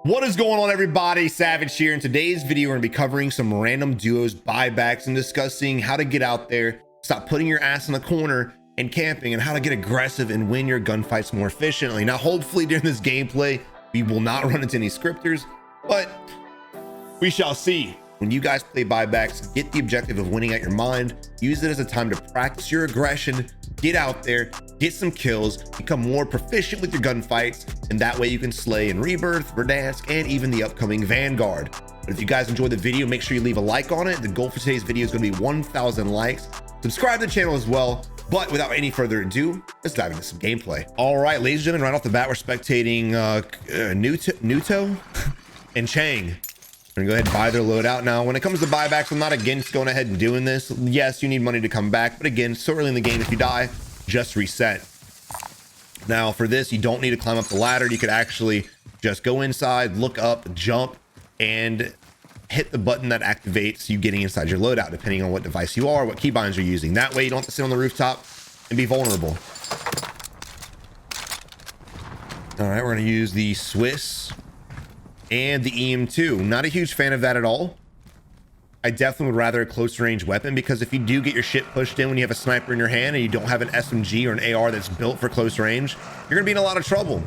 What is going on, everybody? Savage here. In today's video, we're going to be covering some random duos, buybacks, and discussing how to get out there, stop putting your ass in the corner and camping, and how to get aggressive and win your gunfights more efficiently. Now, hopefully during this gameplay, we will not run into any scripters, but we shall see. When you guys play buybacks, get the objective of winning at your mind, use it as a time to practice your aggression, get out there, get some kills, become more proficient with your gunfights, and that way you can slay in Rebirth, Verdansk, and even the upcoming Vanguard. But if you guys enjoyed the video, make sure you leave a like on it. The goal for today's video is going to be 1,000 likes. Subscribe to the channel as well. But without any further ado, let's dive into some gameplay. All right, ladies and gentlemen, right off the bat, we're spectating Nuto and Chang. We're gonna go ahead and buy their loadout. Now, when it comes to buybacks, I'm not against going ahead and doing this. Yes, you need money to come back, but again, so early in the game, if you die, just reset. Now, for this, you don't need to climb up the ladder. You could actually just go inside, look up, jump, and hit the button that activates you getting inside your loadout, depending on what device you are, what keybinds you're using. That way, you don't have to sit on the rooftop and be vulnerable. All right, we're gonna use the Swiss and the EM2. Not a huge fan of that at all. I definitely would rather a close range weapon, because if you do get your shit pushed in when you have a sniper in your hand and you don't have an SMG or an AR that's built for close range, you're gonna be in a lot of trouble.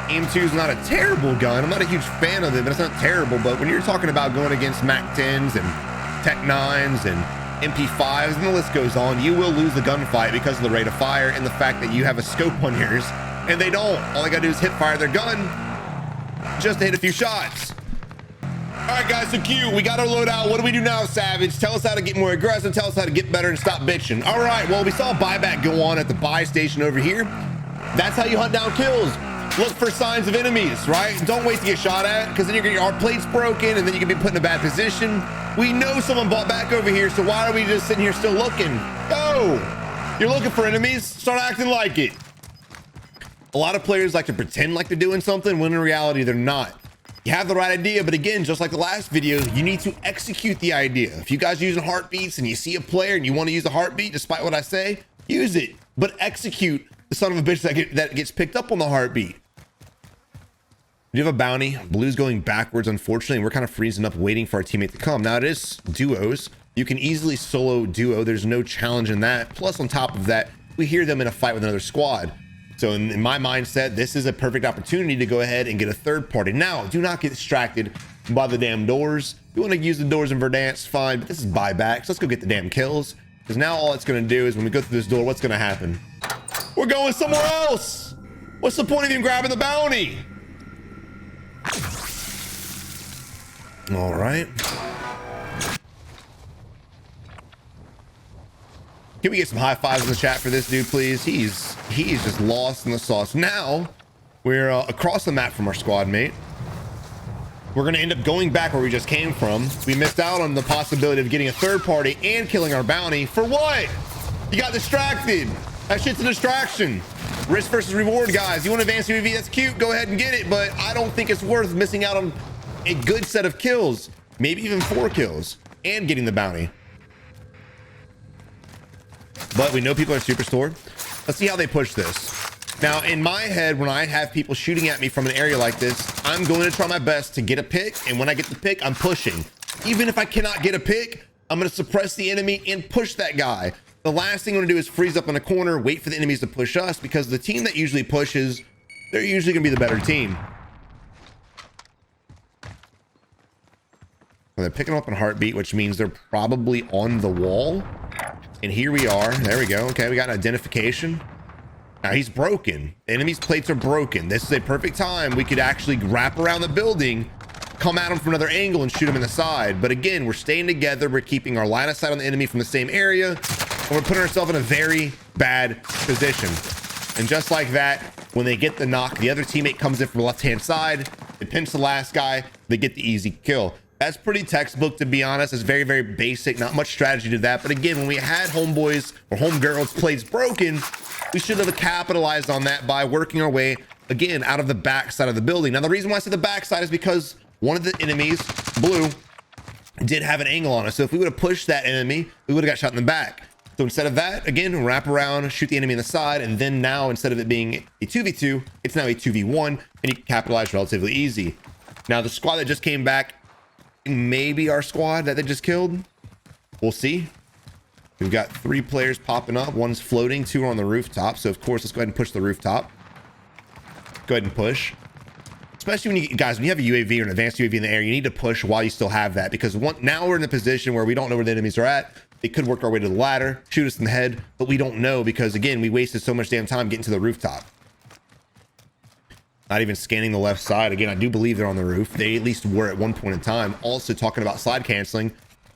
EM2 is not a terrible gun. I'm not a huge fan of it, but it's not terrible. But when you're talking about going against MAC 10s and Tech 9s and MP5s, and the list goes on, you will lose the gunfight because of the rate of fire and the fact that you have a scope on yours and they don't. All they gotta do is hip fire their gun just to hit a few shots. All right, guys, so Q, we got our loadout. What do we do now, Savage? Tell us how to get more aggressive. Tell us how to get better and stop bitching. All right, well, we saw a buyback go on at the buy station over here. That's how you hunt down kills. Look for signs of enemies, right? Don't wait to get shot at, because then you're gonna get our plates broken and then you can be put in a bad position. We know someone bought back over here, so why are we just sitting here still looking? Go! You're looking for enemies, start acting like it. A lot of players like to pretend like they're doing something when in reality they're not. You have the right idea, but again, just like the last video, you need to execute the idea. If you guys are using heartbeats and you see a player and you want to use a heartbeat, despite what I say, use it, but execute the son of a bitch that gets picked up on the heartbeat. We have a bounty. Blue's going backwards, unfortunately, and we're kind of freezing up waiting for our teammate to come. Now, it is duos. You can easily solo duo. There's no challenge in that. Plus, on top of that, we hear them in a fight with another squad. So in my mindset, this is a perfect opportunity to go ahead and get a third party. Now, do not get distracted by the damn doors. You want to use the doors in Verdansk, fine, but this is buybacks. Let's go get the damn kills, because now all it's going to do is when we go through this door, what's going to happen? We're going somewhere else. What's the point of even grabbing the bounty? All right. Can we get some high fives in the chat for this dude, please? He's just lost in the sauce. Now we're across the map from our squad mate. We're going to end up going back where we just came from. We missed out on the possibility of getting a third party and killing our bounty. For what? You got distracted. That shit's a distraction. Risk versus reward, guys. You want advanced UAV? That's cute. Go ahead and get it. But I don't think it's worth missing out on a good set of kills. Maybe even 4 kills and getting the bounty. But we know people are Superstore. Let's see how they push this. Now, in my head, when I have people shooting at me from an area like this, I'm going to try my best to get a pick. And when I get the pick, I'm pushing. Even if I cannot get a pick, I'm going to suppress the enemy and push that guy. The last thing I'm going to do is freeze up in a corner, wait for the enemies to push us, because the team that usually pushes, they're usually going to be the better team. Well, they're picking up in heartbeat, which means they're probably on the wall. And here we are. There we go. Okay, we got an identification. Now he's broken. The enemy's plates are broken. This is a perfect time. We could actually wrap around the building, come at him from another angle and shoot him in the side. But again, we're staying together. We're keeping our line of sight on the enemy from the same area. And we're putting ourselves in a very bad position. And just like that, when they get the knock, the other teammate comes in from the left-hand side. They pinch the last guy. They get the easy kill. That's pretty textbook, to be honest. It's very, very basic. Not much strategy to that. But again, when we had homeboys or homegirls plates broken, we should have capitalized on that by working our way, again, out of the back side of the building. Now, the reason why I say the back side is because one of the enemies, Blue, did have an angle on us. So if we would have pushed that enemy, we would have got shot in the back. So instead of that, again, wrap around, shoot the enemy in the side, and then now instead of it being a 2v2, it's now a 2v1, and you can capitalize relatively easy. Now the squad that just came back, maybe our squad that they just killed. We'll see. We've got 3 players popping up. One's floating, 2 are on the rooftop. So of course, let's go ahead and push the rooftop. Go ahead and push. Especially when you guys, when you have a UAV or an advanced UAV in the air, you need to push while you still have that, because now we're in a position where we don't know where the enemies are at. They could work our way to the ladder, shoot us in the head, but we don't know because, again, we wasted so much damn time getting to the rooftop. Not even scanning the left side. Again, I do believe they're on the roof. They at least were at one point in time. Also talking about slide canceling.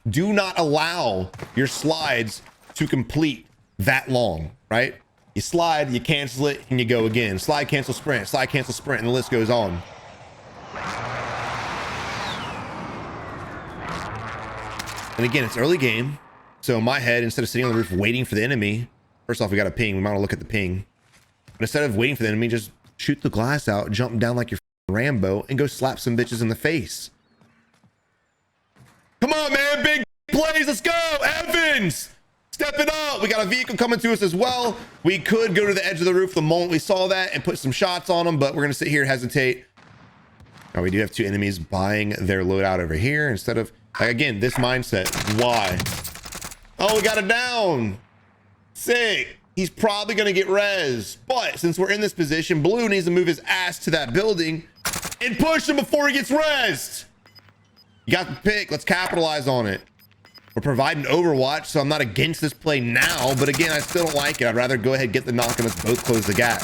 Do not allow your slides to complete that long, right? You slide, you cancel it, and you go again. Slide, cancel, sprint, slide, cancel, sprint, and the list goes on. And again, it's early game. So in my head, instead of sitting on the roof waiting for the enemy, first off, we got a ping. We might want to look at the ping. But instead of waiting for the enemy, just shoot the glass out, jump down like you're Rambo, and go slap some bitches in the face. Come on, man. Big plays. Let's go. Evans, step it up. We got a vehicle coming to us as well. We could go to the edge of the roof the moment we saw that and put some shots on them, but we're going to sit here and hesitate. Now, we do have 2 enemies buying their loadout over here instead of, again, this mindset. Why? Oh, we got it down. Sick. He's probably going to get res. But since we're in this position, Blue needs to move his ass to that building and push him before he gets resed. You got the pick. Let's capitalize on it. We're providing Overwatch, so I'm not against this play now. But again, I still don't like it. I'd rather go ahead, get the knock, and let's both close the gap.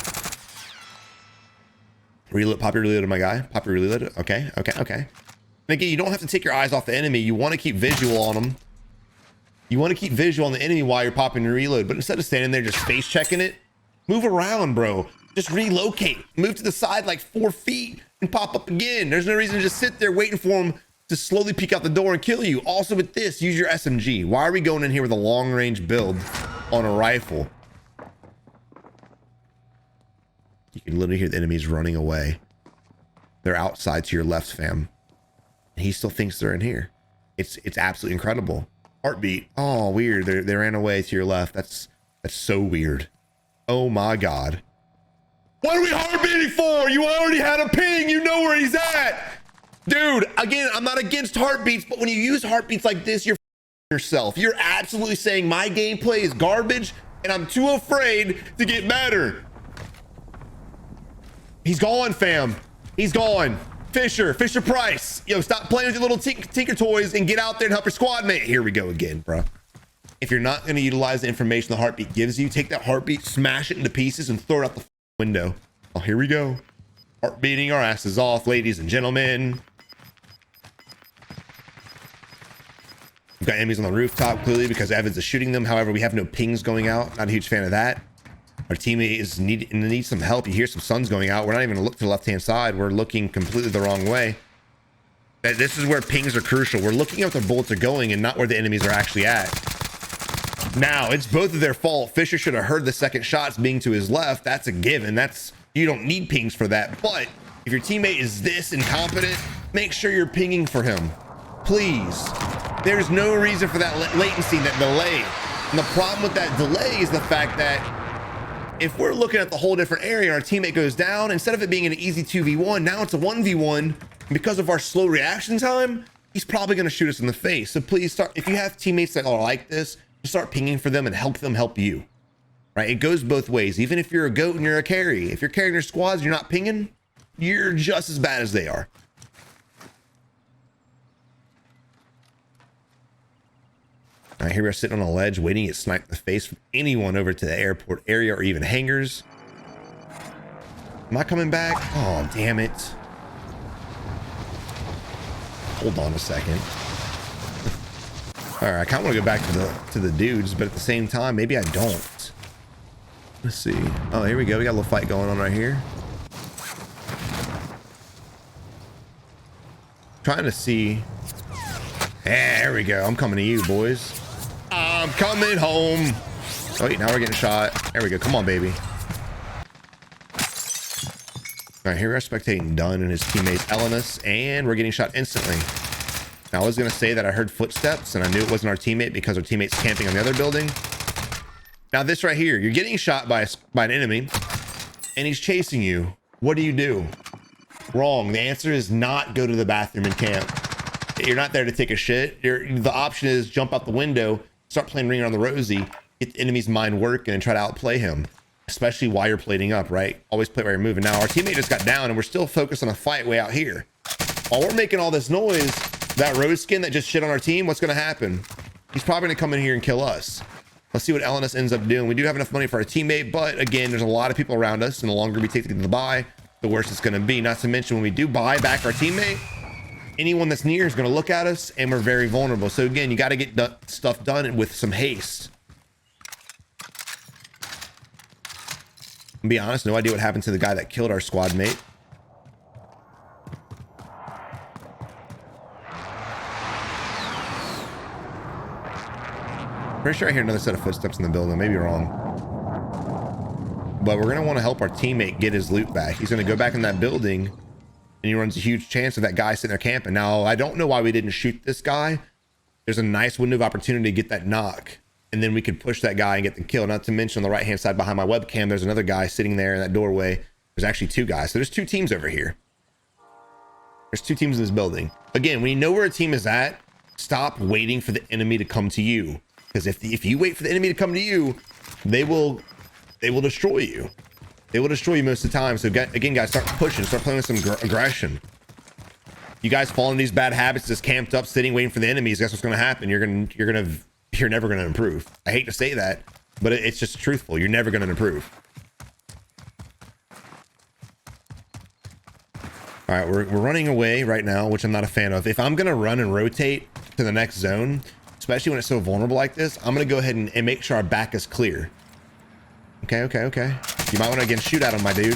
Reload, pop your reload, my guy. Pop your reload. Okay. And again, you don't have to take your eyes off the enemy. You want to keep visual on them. You want to keep visual on the enemy while you're popping your reload, but instead of standing there just face checking it, move around, bro. Just relocate. Move to the side like 4 feet and pop up again. There's no reason to just sit there waiting for him to slowly peek out the door and kill you. Also with this, use your SMG. Why are we going in here with a long range build on a rifle? You can literally hear the enemies running away. They're outside to your left, fam. And he still thinks they're in here. It's absolutely incredible. Heartbeat. Oh, weird. They ran away to your left. That's so weird. Oh my God. What are we heartbeating for? You already had a ping. You know where he's at. Dude, again, I'm not against heartbeats, but when you use heartbeats like this, you're yourself. You're absolutely saying my gameplay is garbage and I'm too afraid to get better. He's gone, fam. He's gone. Fisher Price. Yo, stop playing with your little tinker toys and get out there and help your squad mate. Here we go again, bro. If you're not going to utilize the information the heartbeat gives you, take that heartbeat, smash it into pieces, and throw it out the window. Oh, here we go. Heart beating our asses off, ladies and gentlemen. We've got enemies on the rooftop, clearly, because Evans is shooting them. However, we have no pings going out. Not a huge fan of that. Our teammate needs some help. You hear some suns going out. We're not even going to look to the left-hand side. We're looking completely the wrong way. This is where pings are crucial. We're looking at where the bullets are going and not where the enemies are actually at. Now, it's both of their fault. Fisher should have heard the second shots being to his left. That's a given. You don't need pings for that. But if your teammate is this incompetent, make sure you're pinging for him. Please. There's no reason for that latency, that delay. And the problem with that delay is the fact that if we're looking at the whole different area and our teammate goes down, instead of it being an easy 2v1, now it's a 1v1. Because of our slow reaction time, he's probably going to shoot us in the face. So please start, if you have teammates that are like this, just start pinging for them and help them help you. Right? It goes both ways. Even if you're a GOAT and you're a carry, if you're carrying your squads, you're not pinging, you're just as bad as they are. All right, here we are sitting on a ledge waiting to get sniped in the face from anyone over to the airport area or even hangars. Am I coming back? Oh, damn it. Hold on a second. All right, I kind of want to go back to the dudes, but at the same time, maybe I don't. Let's see. Oh, here we go. We got a little fight going on right here. Trying to see. Yeah, there we go. I'm coming to you, boys. I'm coming home. Oh, wait, now we're getting shot. There we go. Come on, baby. All right, here we are spectating Dunn and his teammates Elenis, and we're getting shot instantly. Now, I was going to say that I heard footsteps, and I knew it wasn't our teammate because our teammate's camping on the other building. Now this right here, you're getting shot by an enemy and he's chasing you. What do? Wrong. The answer is not go to the bathroom and camp. You're not there to take a shit. The option is jump out the window, start playing Ring Around the Rosie, get the enemy's mind working and try to outplay him, especially while you're plating up, right? Always play while you're moving. Now our teammate just got down and we're still focused on a fight way out here. While we're making all this noise, that Rose skin that just shit on our team, what's going to happen? He's probably going to come in here and kill us. Let's see what LNS ends up doing. We do have enough money for our teammate, but again, there's a lot of people around us, and the longer we take to get the buy, the worse it's going to be. Not to mention when we do buy back our teammate, anyone that's near is going to look at us and we're very vulnerable. So again, you got to get stuff done with some haste. To be honest, no idea what happened to the guy that killed our squad mate. Pretty sure I hear another set of footsteps in the building. I may be wrong. But we're going to want to help our teammate get his loot back. He's going to go back in that building and he runs a huge chance of that guy sitting there camping. Now, I don't know why we didn't shoot this guy. There's a nice window of opportunity to get that knock. And then we could push that guy and get the kill. Not to mention on the right-hand side behind my webcam, there's another guy sitting there in that doorway. There's actually two guys. So there's two teams over here. There's two teams in this building. Again, when you know where a team is at, stop waiting for the enemy to come to you. Because if you wait for the enemy to come to you, they will destroy you. They will destroy you most of the time. So again, guys, start pushing, start playing with some aggression. You guys fall into these bad habits, just camped up, sitting, waiting for the enemies. Guess what's going to happen? You're never going to improve. I hate to say that, but it's just truthful. You're never going to improve. All right, we're running away right now, which I'm not a fan of. If I'm going to run and rotate to the next zone, especially when it's so vulnerable like this, I'm going to go ahead and make sure our back is clear. Okay. You might want to again shoot at him, my dude.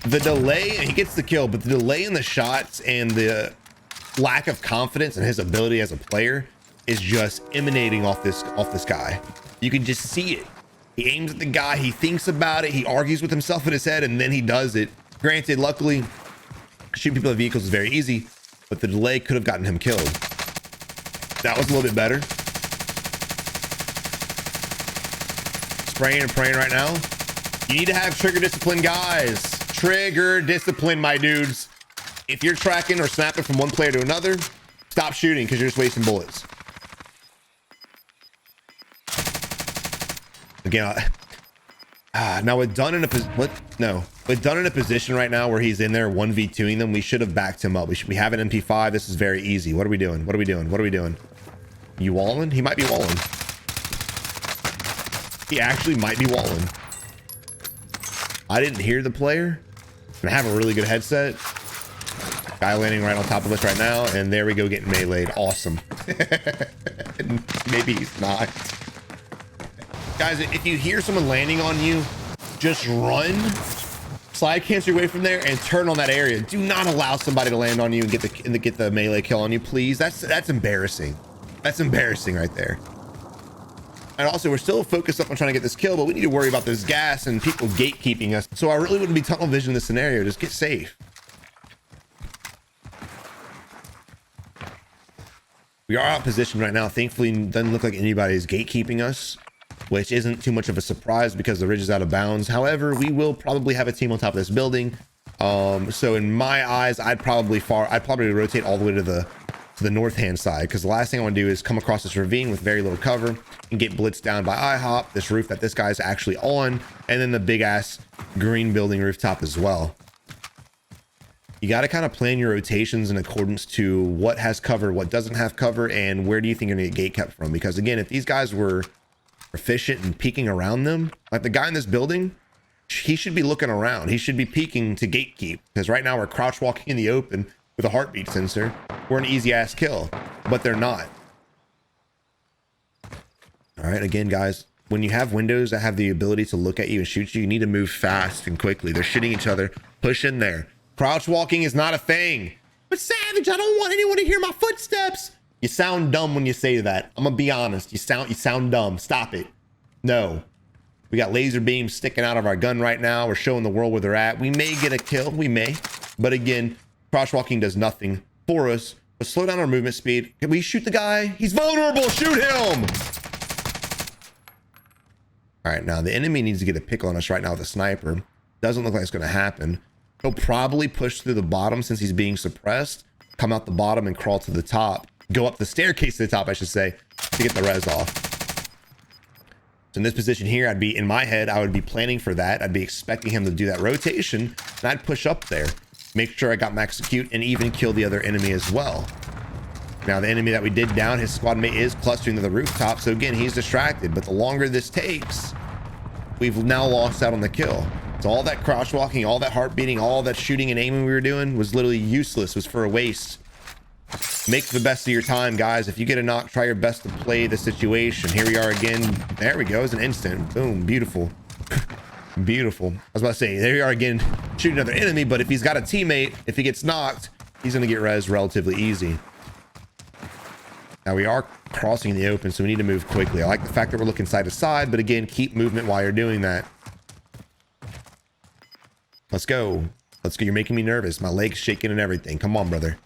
The delay, he gets the kill, but the delay in the shots and the lack of confidence in his ability as a player is just emanating off this guy. You can just see it. He aims at the guy, he thinks about it, he argues with himself in his head, and then he does it. Granted, luckily, shooting people at vehicles is very easy, but the delay could have gotten him killed. That was a little bit better. Spraying and praying right now. You need to have trigger discipline, guys. Trigger discipline, my dudes. If you're tracking or snapping from one player to another, stop shooting because you're just wasting bullets. Again, now with Dunn in a position right now where he's in there 1v2ing them, we should have backed him up. We have an MP5. This is very easy. What are we doing? You walling? He might be walling. He actually might be walling. I didn't hear the player. I have a really good headset. Guy landing right on top of us right now, and there we go, getting meleeed. Awesome. Maybe he's not. Guys, if you hear someone landing on you, just run, slide cancel your way from there, and turn on that area. Do not allow somebody to land on you and get the melee kill on you, please. That's embarrassing. That's embarrassing right there. And also, we're still focused up on trying to get this kill, but we need to worry about this gas and people gatekeeping us. So I really wouldn't be tunnel vision in this scenario. Just get safe. We are out positioned right now. Thankfully, it doesn't look like anybody's gatekeeping us, which isn't too much of a surprise because the ridge is out of bounds. However, we will probably have a team on top of this building. So in my eyes, I'd probably rotate all the way to the north hand side, because the last thing I want to do is come across this ravine with very little cover and get blitzed down by IHOP, this roof that this guy's actually on, and then the big ass green building rooftop as well. You got to kind of plan your rotations in accordance to what has cover, what doesn't have cover, and where do you think you're gonna get gate kept from. Because again, if these guys were efficient and peeking around them, like the guy in this building, he should be looking around. He should be peeking to gatekeep, because right now we're crouch walking in the open with a heartbeat sensor. We're an easy ass kill, but they're not. All right, again, guys, when you have windows that have the ability to look at you and shoot you, you need to move fast and quickly. They're shooting each other. Push in there. Crouch walking is not a thing. But Savage, I don't want anyone to hear my footsteps. You sound dumb when you say that. I'm gonna be honest. You sound dumb. Stop it. No. We got laser beams sticking out of our gun right now. We're showing the world where they're at. We may get a kill. We may. But again, crouch walking does nothing for us. But slow down our movement speed. Can we shoot the guy? He's vulnerable. Shoot him. All right, now the enemy needs to get a pickle on us right now with a sniper. Doesn't look like it's going to happen. He'll probably push through the bottom since he's being suppressed, come out the bottom and crawl to the top, go up the staircase to the top, I should say, to get the res off. So in this position here, I'd be in my head, I would be planning for that. I'd be expecting him to do that rotation, and I'd push up there, make sure I got my execute and even kill the other enemy as well. Now the enemy that we did down, his squad mate is clustering to the rooftop. So again, he's distracted, but the longer this takes, we've now lost out on the kill. So all that crouch walking, all that heart beating, all that shooting and aiming we were doing was literally useless, was for a waste. Make the best of your time, guys. If you get a knock, try your best to play the situation. Here we are again. There we go. It's an instant. Boom. Beautiful. Beautiful. I was about to say, there we are again, shooting another enemy, but if he's got a teammate, if he gets knocked, he's going to get res relatively easy. Now we are crossing the open, so we need to move quickly. I like the fact that we're looking side to side, but again, keep movement while you're doing that. Let's go. Let's go. You're making me nervous. My legs shaking and everything. Come on, brother.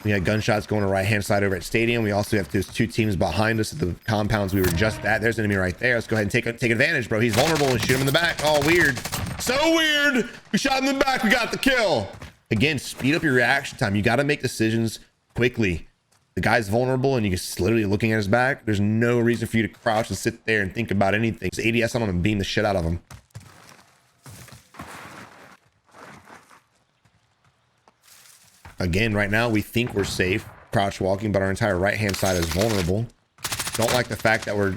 We got gunshots going to right-hand side over at Stadium. We also have those two teams behind us at the compounds we were just at. There's an enemy right there. Let's go ahead and take advantage, bro. He's vulnerable and shoot him in the back. Oh, weird. So weird. We shot him in the back. We got the kill. Again, speed up your reaction time. You got to make decisions quickly. The guy's vulnerable and you're just literally looking at his back. There's no reason for you to crouch and sit there and think about anything. Just ADS on him and beam the shit out of him. Again, right now we think we're safe crouch walking, but our entire right-hand side is vulnerable. Don't like the fact that we're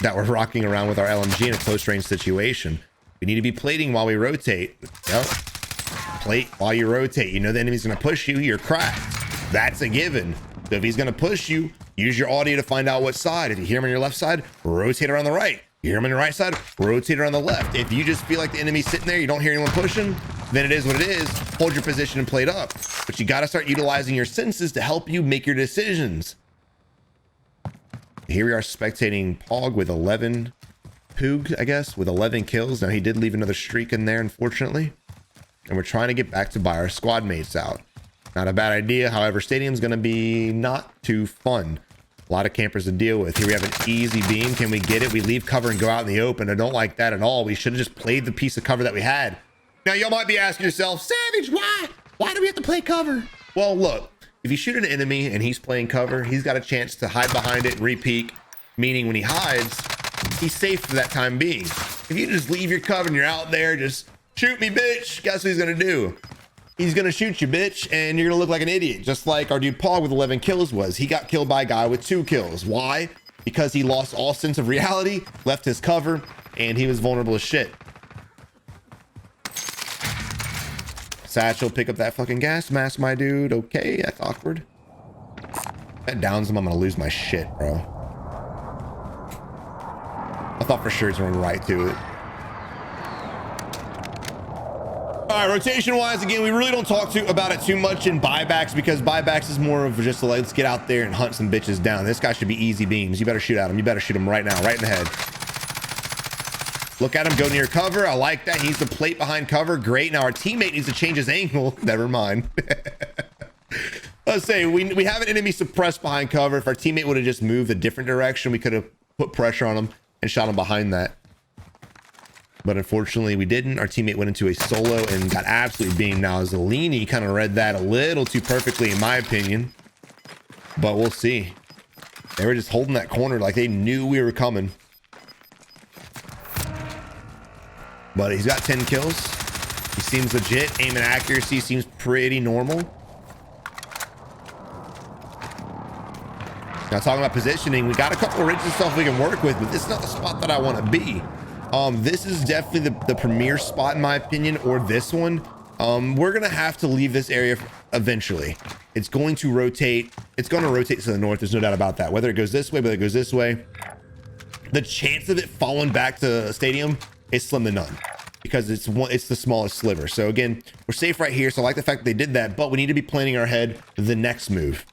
rocking around with our LMG in a close range situation. We need to be plating while we rotate. Yep. Plate while you rotate. You know the enemy's going to push you. You're cracked. That's a given. So if he's going to push you, use your audio to find out what side. If you hear him on your left side, rotate around the right. You hear him on your right side, rotate around the left. If you just feel like the enemy's sitting there, you don't hear anyone pushing, then it is what it is. Hold your position and play it up. But you got to start utilizing your senses to help you make your decisions. Here we are spectating Pog with 11 Poog, I guess, with 11 kills. Now he did leave another streak in there, unfortunately. And we're trying to get back to buy our squad mates out. Not a bad idea. However, Stadium's going to be not too fun. A lot of campers to deal with. Here we have an easy beam. Can we get it? We leave cover and go out in the open. I don't like that at all. We should have just played the piece of cover that we had. Now, y'all might be asking yourself, Savage, why? Why do we have to play cover? Well, look, if you shoot an enemy and he's playing cover, he's got a chance to hide behind it, re-peek, meaning when he hides, he's safe for that time being. If you just leave your cover and you're out there, just shoot me, bitch, guess what he's going to do? He's going to shoot you, bitch, and you're going to look like an idiot, just like our dude Paul with 11 kills was. He got killed by a guy with 2 kills. Why? Because he lost all sense of reality, left his cover, and he was vulnerable as shit. Satchel, pick up that fucking gas mask, my dude. Okay, that's awkward. That downs him, I'm going to lose my shit, bro. I thought for sure he's running right to it. All right, rotation wise, again, we really don't talk about it too much in buybacks because buybacks is more of just like, let's get out there and hunt some bitches down. This guy should be easy beams. You better shoot at him. You better shoot him right now, right in the head. Look at him go near cover. I like that. He needs to plate behind cover. Great. Now our teammate needs to change his angle. Never mind. Let's say we have an enemy suppressed behind cover. If our teammate would have just moved a different direction, we could have put pressure on him and shot him behind that. But unfortunately we didn't. Our teammate went into a solo and got absolutely beamed. Now Zellini kind of read that a little too perfectly in my opinion, but we'll see. They were just holding that corner like they knew we were coming. But he's got 10 kills. He seems legit. Aim and accuracy seems pretty normal. Now talking about positioning, we got a couple of ridges and stuff we can work with, but this is not the spot that I want to be. This is definitely the premier spot in my opinion, or this one. We're gonna have to leave this area eventually. It's going to rotate. It's going to rotate to the north. There's no doubt about that. Whether it goes this way, whether it goes this way, the chance of it falling back to Stadium is slim to none because it's the smallest sliver. So again, we're safe right here. So I like the fact that they did that, but we need to be planning our head the next move.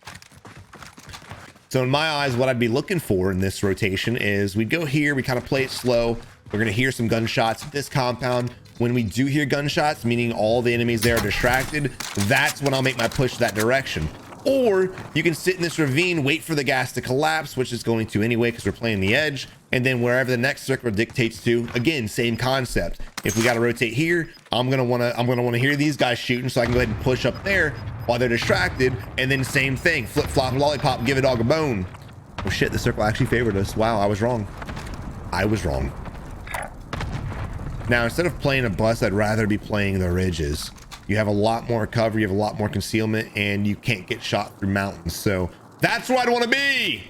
So in my eyes, what I'd be looking for in this rotation is we'd go here. We kind of play it slow. We're going to hear some gunshots at this compound. When we do hear gunshots, meaning all the enemies there are distracted, that's when I'll make my push that direction. Or you can sit in this ravine, wait for the gas to collapse, which is going to anyway because we're playing the edge, and then wherever the next circle dictates to, again, same concept. If we got to rotate here, I'm gonna want to hear these guys shooting, so I can go ahead and push up there while they're distracted, and then same thing, flip flop lollipop, give a dog a bone. Oh shit, the circle actually favored us. Wow, I was wrong. I was wrong. Now, instead of playing a bus, I'd rather be playing the ridges. You have a lot more cover, you have a lot more concealment, and you can't get shot through mountains. So that's where I'd want to be.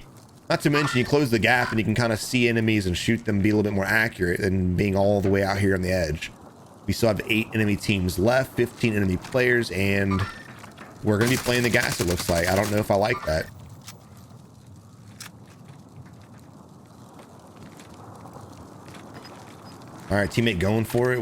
Not to mention you close the gap and you can kind of see enemies and shoot them, be a little bit more accurate than being all the way out here on the edge. We still have 8 enemy teams left, 15 enemy players, and we're going to be playing the gas, it looks like. I don't know if I like that. All right, teammate going for it.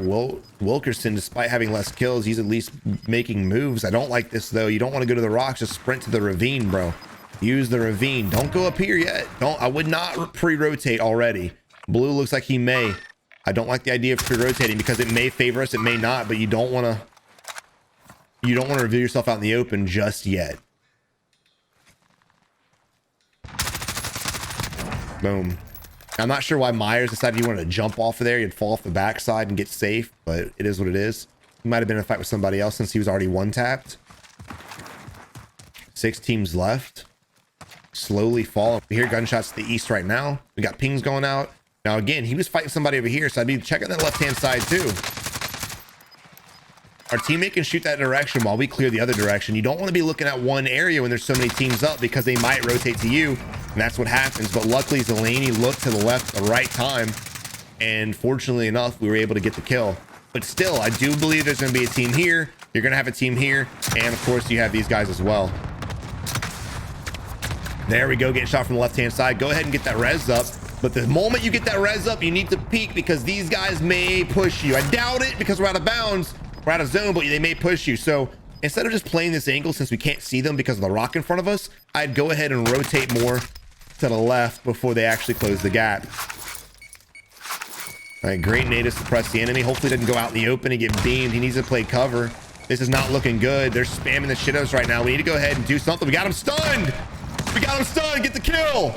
Wilkerson, despite having less kills, he's at least making moves. I don't like this, though. You don't want to go to the rocks. Just sprint to the ravine, bro. Use the ravine. Don't go up here yet. I would not pre-rotate already. Blue looks like he may. I don't like the idea of pre-rotating because it may favor us. It may not, but you don't want to reveal yourself out in the open just yet. Boom. I'm not sure why Myers decided he wanted to jump off of there. He'd fall off the backside and get safe, but it is what it is. He might have been in a fight with somebody else since he was already one-tapped. 6 teams left. Slowly falling. We hear gunshots to the east right now. We got pings going out. Now, again, he was fighting somebody over here, so I'd be checking that left-hand side, too. Our teammate can shoot that direction while we clear the other direction. You don't want to be looking at one area when there's so many teams up because they might rotate to you. And that's what happens. But luckily, Zelani looked to the left at the right time. And fortunately enough, we were able to get the kill. But still, I do believe there's going to be a team here. You're going to have a team here. And of course, you have these guys as well. There we go. Getting shot from the left-hand side. Go ahead and get that res up. But the moment you get that res up, you need to peek because these guys may push you. I doubt it because we're out of bounds. We're out of zone, but they may push you. So instead of just playing this angle, since we can't see them because of the rock in front of us, I'd go ahead and rotate more to the left before they actually close the gap. All right, great nade to suppress the enemy. Hopefully doesn't go out in the open and get beamed. He needs to play cover. This is not looking good. They're spamming the shit out of us right now. We need to go ahead and do something. We got him stunned. We got him stunned. Get the kill.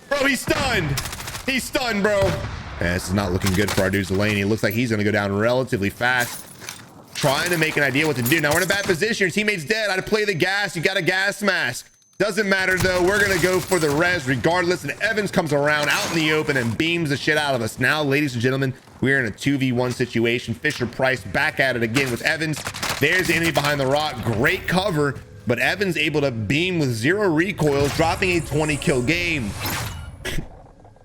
Bro, he's stunned. He's stunned, bro. Yeah, this is not looking good for our dude Zelani. It looks like he's going to go down relatively fast. Trying to make an idea what to do. Now we're in a bad position. Your teammate's dead. I'd play the gas. You got a gas mask. Doesn't matter though. We're going to go for the res regardless. And Evans comes around out in the open and beams the shit out of us. Now, ladies and gentlemen, we're in a 2v1 situation. Fisher Price back at it again with Evans. There's the enemy behind the rock. Great cover, but Evans able to beam with 0 recoils, dropping a 20 kill game.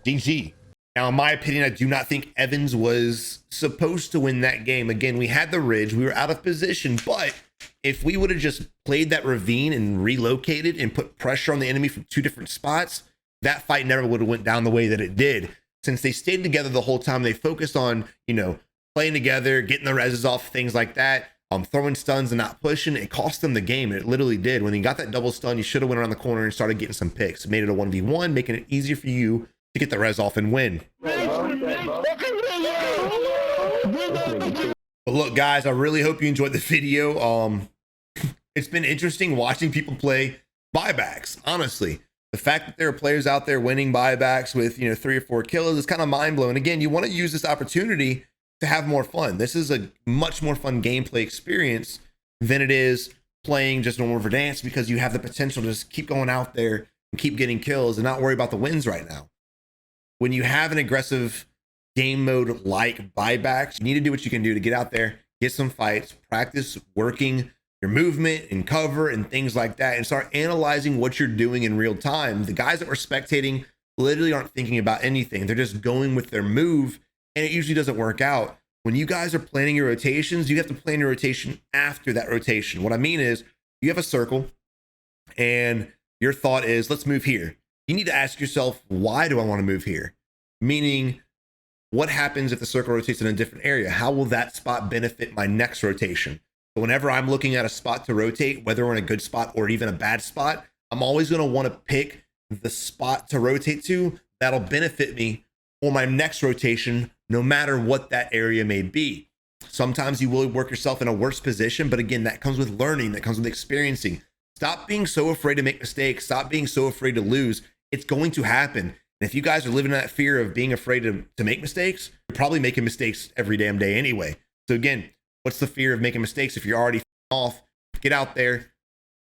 GG. Now, in my opinion, I do not think Evans was supposed to win that game. Again, we had the ridge. We were out of position, but if we would have just played that ravine and relocated and put pressure on the enemy from 2 different spots, that fight never would have went down the way that it did. Since they stayed together the whole time, they focused on, playing together, getting the reses off, things like that, throwing stuns and not pushing. It cost them the game. It literally did. When you got that double stun, you should have went around the corner and started getting some picks. It made it a 1v1, making it easier for you to get the res off and win. But look, guys, I really hope you enjoyed the video. It's been interesting watching people play buybacks. Honestly, the fact that there are players out there winning buybacks with 3 or 4 kills is kind of mind-blowing. Again, you want to use this opportunity to have more fun. This is a much more fun gameplay experience than it is playing just normal Verdansk, because you have the potential to just keep going out there and keep getting kills and not worry about the wins right now. When you have an aggressive game mode like buybacks, you need to do what you can do to get out there, get some fights, practice working your movement and cover and things like that, and start analyzing what you're doing in real time. The guys that were spectating literally aren't thinking about anything. They're just going with their move, and it usually doesn't work out. When you guys are planning your rotations, you have to plan your rotation after that rotation. What I mean is, you have a circle and your thought is, let's move here. You need to ask yourself, why do I want to move here? Meaning, what happens if the circle rotates in a different area? How will that spot benefit my next rotation? So whenever I'm looking at a spot to rotate, whether we're in a good spot or even a bad spot, I'm always going to want to pick the spot to rotate to that'll benefit me for my next rotation, no matter what that area may be. Sometimes you will work yourself in a worse position, but again, that comes with learning, that comes with experiencing. Stop being so afraid to make mistakes. Stop being so afraid to lose. It's going to happen. And if you guys are living in that fear of being afraid to make mistakes, you're probably making mistakes every damn day anyway. So again, what's the fear of making mistakes if you're already off? Get out there,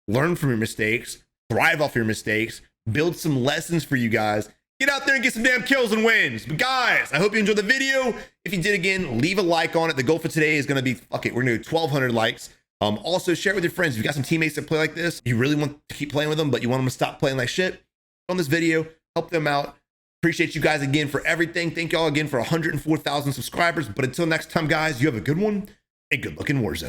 learn from your mistakes, thrive off your mistakes, build some lessons for you guys. Get out there and get some damn kills and wins. But guys, I hope you enjoyed the video. If you did, again, leave a like on it. The goal for today is going to be, fuck it, we're going to do 1,200 likes. Also, share it with your friends. If you got some teammates that play like this, you really want to keep playing with them, but you want them to stop playing like shit, on this video, help them out. Appreciate you guys again for everything. Thank y'all again for 104,000 subscribers. But until next time, guys, you have a good one and good luck in Warzone.